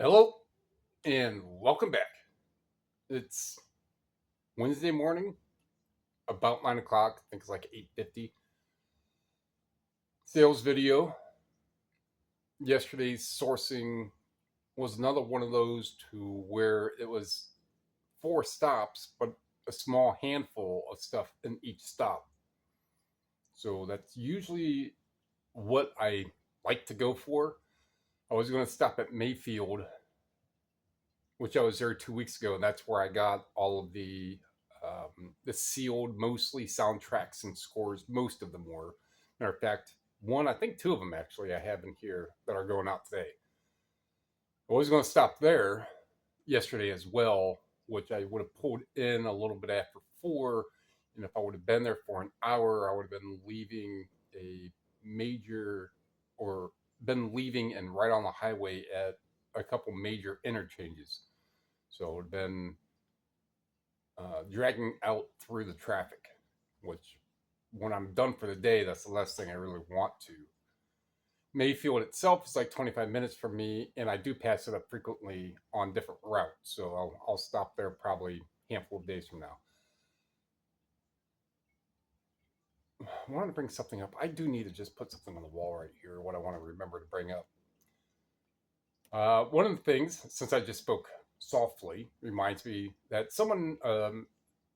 Hello and welcome back. It's Wednesday morning, about 9 o'clock. I think it's like 8:50. Sales video. Yesterday's sourcing was another one of those to where it was 4 stops, but a small handful of stuff in each stop. So that's usually what I like to go for. I was going to stop at Mayfield, which I was there 2 weeks ago, and that's where I got all of the sealed, mostly soundtracks and scores. Most of them were. Matter of fact, I think two of them actually, I have in here that are going out today. I was going to stop there yesterday as well, which I would have pulled in a little bit after 4. And if I would have been there for an hour, I would have been leaving a major or been leaving and right on the highway at a couple major interchanges. So it would have been dragging out through the traffic, which when I'm done for the day, that's the last thing I really want to. Mayfield itself is like 25 minutes from me, and I do pass it up frequently on different routes. So I'll stop there probably a handful of days from now. I wanted to bring something up. I do need to just put something on the wall right here, what I want to remember to bring up. One of the things, since I just spoke softly, reminds me that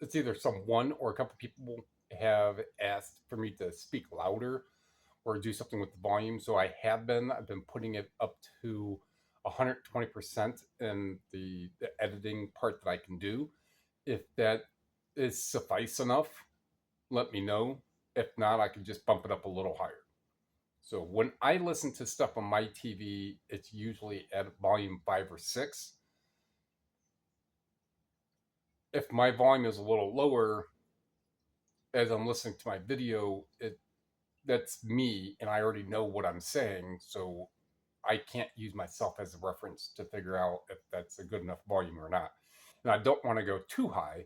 it's either someone or a couple people have asked for me to speak louder or do something with the volume. So I've been putting it up to 120% in the editing part that I can do. If that is suffice enough, let me know. If not, I can just bump it up a little higher. So when I listen to stuff on my TV, it's usually at volume 5 or 6. If my volume is a little lower as I'm listening to my video, that's me, and I already know what I'm saying, so I can't use myself as a reference to figure out if that's a good enough volume or not. And I don't want to go too high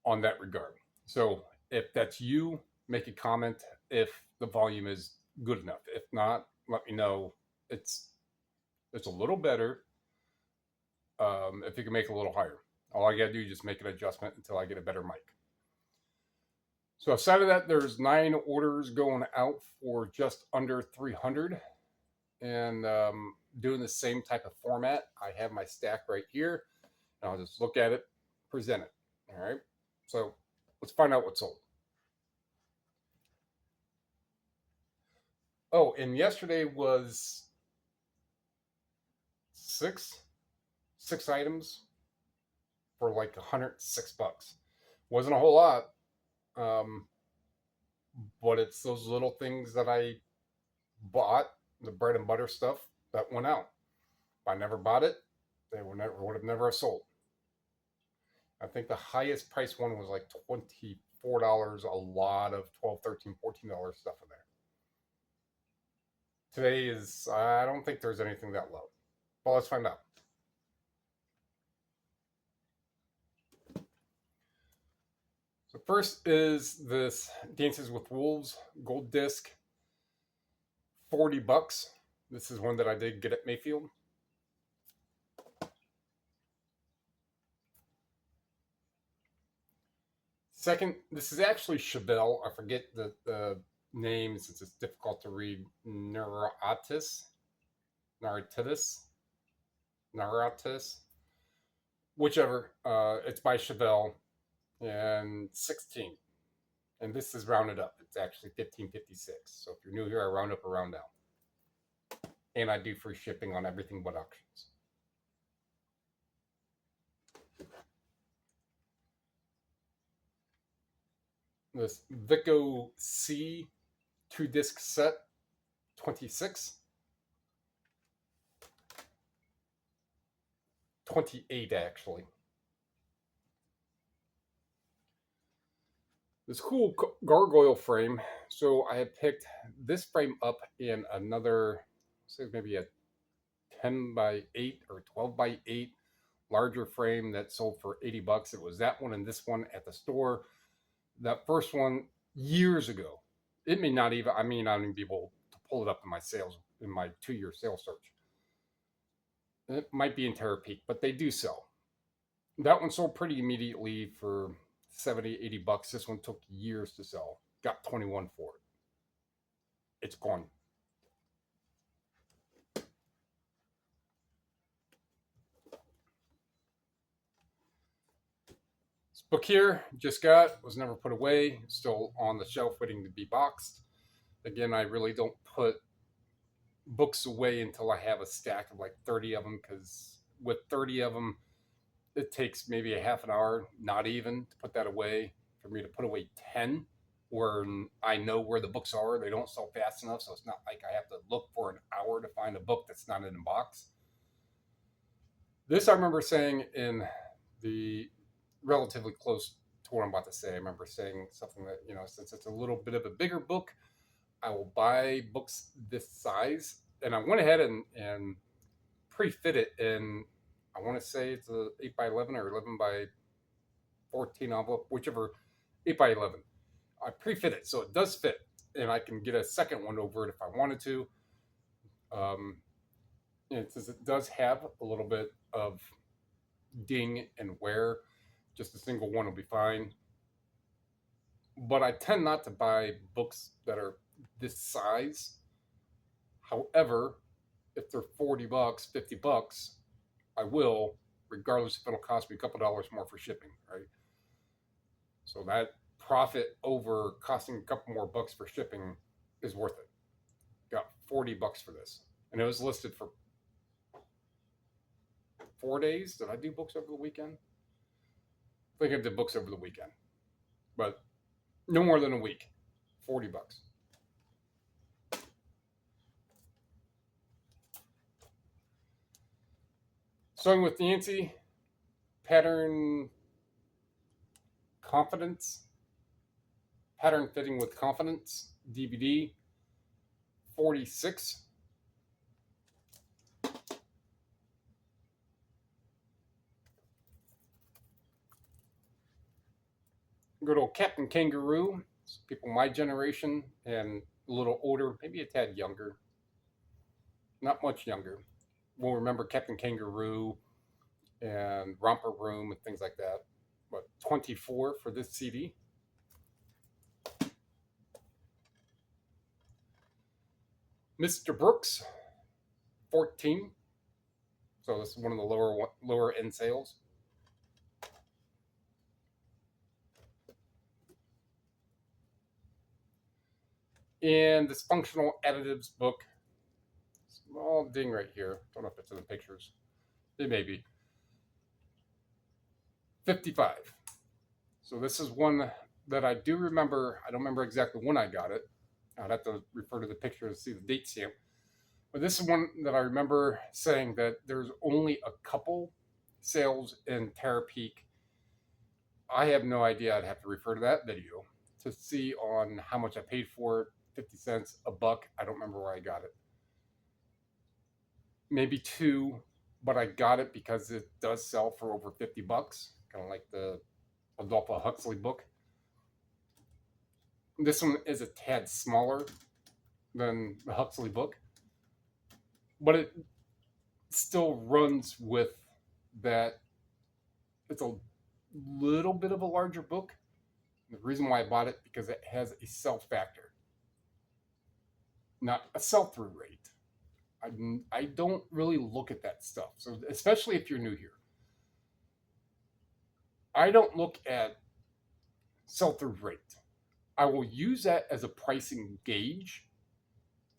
on that regard. So if that's you, make a comment if the volume is good enough. If not, let me know. It's a little better if you can make it a little higher. All I gotta do is just make an adjustment until I get a better mic. So aside of that, there's 9 orders going out for just under 300, and doing the same type of format. I have my stack right here, and I'll just look at it, present it. All right. So let's find out what's sold. Oh, and yesterday was six items for like $106. Wasn't a whole lot, um, but it's those little things that I bought, the bread and butter stuff that went out. If I never bought it, they would have never sold. I think the highest price one was like $24. A lot of $12, $13, $14 stuff in there. Today is, I don't think there's anything that low. Well, let's find out. So first is this Dances with Wolves gold disc, $40. This is one that I did get at Mayfield. Second, this is actually Chevelle. I forget the name since it's difficult to read. Neuratis, whichever. It's by Chevelle, and 16. And this is rounded up. It's actually 1556. So if you're new here, I round up or round down. And I do free shipping on everything but auctions. This Vico C 2-disc set, 26. 28 actually. This cool gargoyle frame. So I had picked this frame up in another, say maybe a 10 by 8 or 12 by 8 larger frame that sold for $80. It was that one and this one at the store. That first one years ago. It may not even, I may not even be able to pull it up in my 2-year sales search. It might be in Terapeak, but they do sell. That one sold pretty immediately for 70, $80. This one took years to sell. Got 21 for it. It's gone. This book here, just got, was never put away, still on the shelf waiting to be boxed. Again, I really don't put books away until I have a stack of like 30 of them, because with 30 of them, it takes maybe a half an hour, not even, to put that away. For me to put away 10 where I know where the books are, they don't sell fast enough, so it's not like I have to look for an hour to find a book that's not in a box. This I remember saying in the relatively close to what I'm about to say. I remember saying something that, since it's a little bit of a bigger book, I will buy books this size. And I went ahead and pre-fit it in, I want to say it's a 8 by 11 or 11 by 14 envelope, whichever, 8 by 11. I pre-fit it so it does fit, and I can get a second one over it if I wanted to. And since it does have a little bit of ding and wear, just a single one will be fine. But I tend not to buy books that are this size. However, if they're $40, $50, I will, regardless if it'll cost me a couple dollars more for shipping, right? So that profit over costing a couple more bucks for shipping is worth it. Got $40 for this. And it was listed for 4 days. Did I do books over the weekend? I think I did books over the weekend. But no more than a week. $40. Sewing with Nancy, pattern confidence, pattern fitting with confidence, DVD, 46. Good old Captain Kangaroo. People my generation and a little older, maybe a tad younger, not much younger, will remember Captain Kangaroo and Romper Room and things like that. But 24 for this CD. Mr. Brooks, 14. So this is one of the lower end sales. And this Functional Additives book, small ding right here. Don't know if it's in the pictures. It may be. 55. So this is one that I do remember. I don't remember exactly when I got it. I'd have to refer to the picture to see the date stamp. But this is one that I remember saying that there's only a couple sales in Terapeak. I have no idea. I'd have to refer to that video to see on how much I paid for it. 50 cents, a buck. I don't remember where I got it. Maybe 2, but I got it because it does sell for over $50. Kind of like the Adolpha Huxley book. This one is a tad smaller than the Huxley book, but it still runs with that. It's a little bit of a larger book. The reason why I bought it, because it has a sell factor, not a sell-through rate. I don't really look at that stuff. So especially if you're new here, I don't look at sell-through rate. I will use that as a pricing gauge.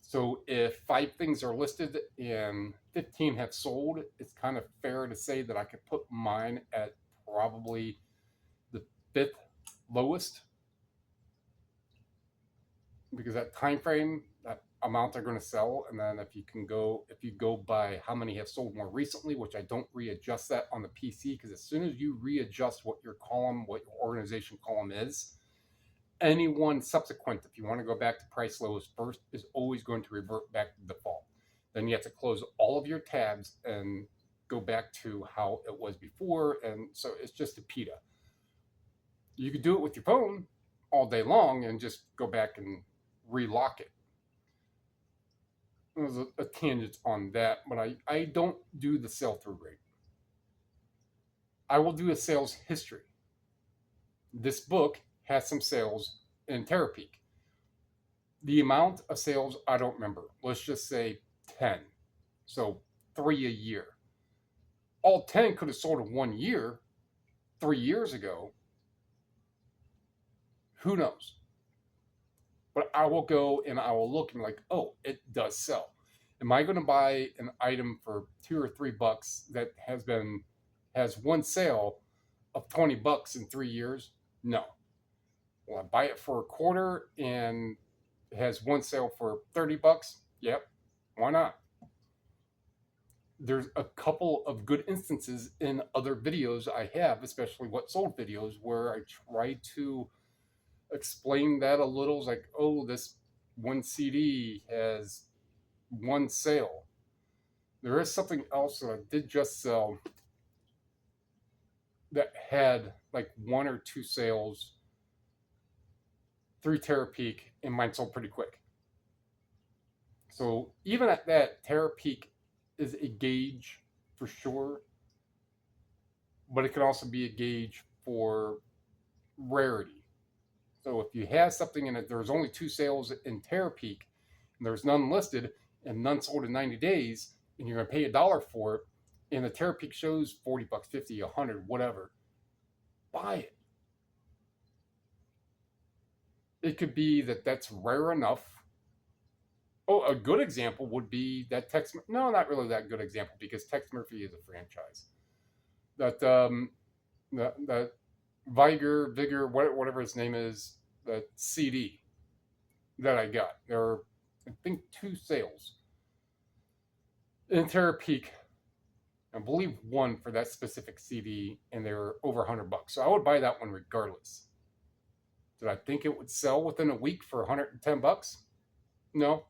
So if 5 things are listed and 15 have sold, it's kind of fair to say that I could put mine at probably the 5th lowest, because that time frame, that amount they're going to sell, and then if you go by how many have sold more recently, which I don't readjust that on the PC, because as soon as you readjust what your column, what your organization column is, anyone subsequent, if you want to go back to price lowest first, is always going to revert back to default. Then you have to close all of your tabs and go back to how it was before, and so it's just a PETA. You could do it with your phone all day long and just go back and relock it. there's a tangent on that, but I don't do the sell through rate. I will do a sales history. This book has some sales in Terapeak. The amount of sales, I don't remember. Let's just say 10. So 3 a year. All 10 could have sold in 1 year, 3 years ago. Who knows? But I will go and I will look and be like, oh, it does sell. Am I going to buy an item for $2 or $3 that has one sale of $20 in 3 years? No. Will I buy it for a quarter and it has one sale for $30? Yep. Why not? There's a couple of good instances in other videos I have, especially what sold videos, where I try to explain that a little. It's like, oh, this one CD has one sale. There is something else that I did just sell that had like 1 or 2 sales through Terapeak, and mine sold pretty quick. So even at that, Terapeak is a gauge for sure, but it can also be a gauge for rarity. So if you have something in it, there's only 2 sales in Terapeak, and there's none listed, and none sold in 90 days, and you're going to pay $1 for it, and the Terapeak shows $40, 50, 100, whatever, buy it. It could be that that's rare enough. Oh, a good example would be that Tex. No, not really that good example, because Tex Murphy is a franchise. That Vigor, whatever his name is, that CD that I got. There are, I think, 2 sales in Terapeak. I believe 1 for that specific CD, and they were over $100. So I would buy that one regardless. Did I think it would sell within a week for $110? No.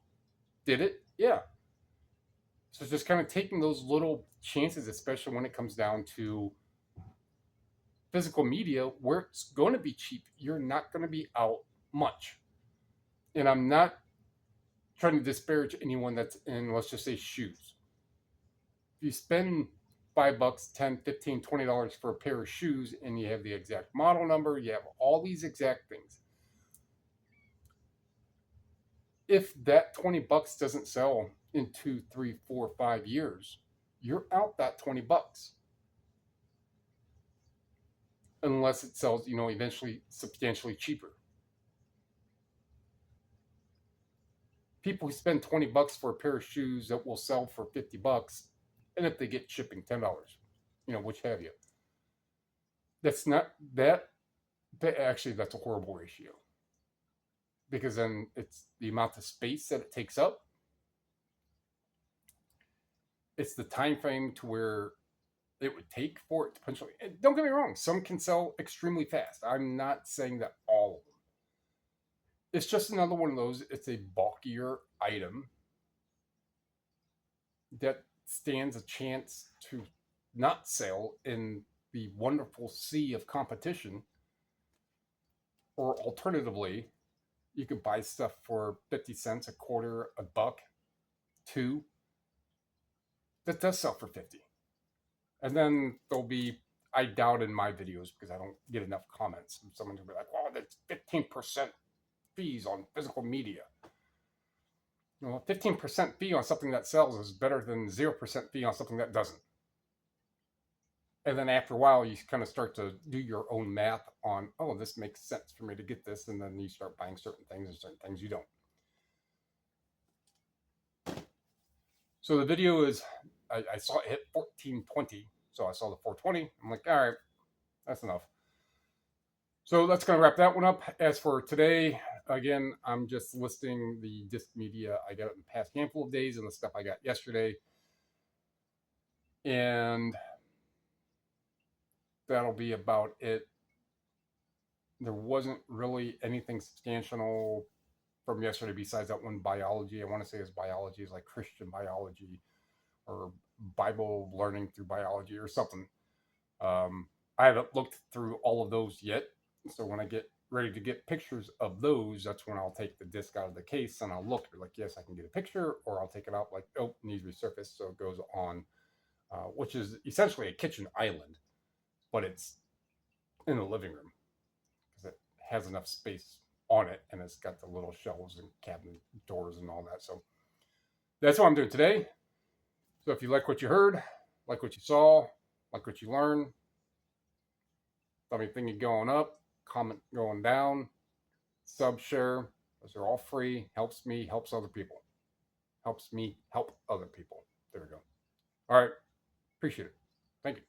Did it? Yeah. So just kind of taking those little chances, especially when it comes down to physical media, where it's going to be cheap. You're not going to be out much. And I'm not trying to disparage anyone that's in, let's just say, shoes. If you spend $5, $10, $15, $20 for a pair of shoes, and you have the exact model number, you have all these exact things. If that $20 doesn't sell in 2, 3, 4, 5 years, you're out that $20. Unless it sells, eventually substantially cheaper. People who spend $20 for a pair of shoes that will sell for $50, and if they get shipping $10, which have you. That's not that. Actually, that's a horrible ratio, because then it's the amount of space that it takes up. It's the time frame to where it would take for it to potentially. And don't get me wrong, some can sell extremely fast. I'm not saying that all of them. It's just another one of those. It's a bulkier item that stands a chance to not sell in the wonderful sea of competition. Or alternatively, you could buy stuff for 50 cents, a quarter, $1, $2, that does sell for 50. And then there'll be, I doubt in my videos, because I don't get enough comments from someone to be like, oh, that's 15% fees on physical media. 15% fee on something that sells is better than 0% fee on something that doesn't. And then after a while, you kind of start to do your own math on, oh, this makes sense for me to get this. And then you start buying certain things, and certain things you don't. So the video is, I saw it hit 1420. So I saw the 420. I'm like, all right, that's enough. So that's going to wrap that one up. As for today, again, I'm just listing the disc media I got in the past handful of days and the stuff I got yesterday. And that'll be about it. There wasn't really anything substantial from yesterday besides that one biology. I want to say it's biology, is like Christian biology or Bible learning through biology or something. I haven't looked through all of those yet. So when I get ready to get pictures of those, that's when I'll take the disc out of the case and I'll look like, yes, I can get a picture, or I'll take it out like, oh, it needs resurfaced. So it goes on, which is essentially a kitchen island, but it's in the living room because it has enough space on it, and it's got the little shelves and cabinet doors and all that. So that's what I'm doing today. So if you like what you heard, like what you saw, like what you learned, tell me thinking going up, comment going down, sub, share. Those are all free. Helps me, helps other people. Helps me help other people. There we go. All right. Appreciate it. Thank you.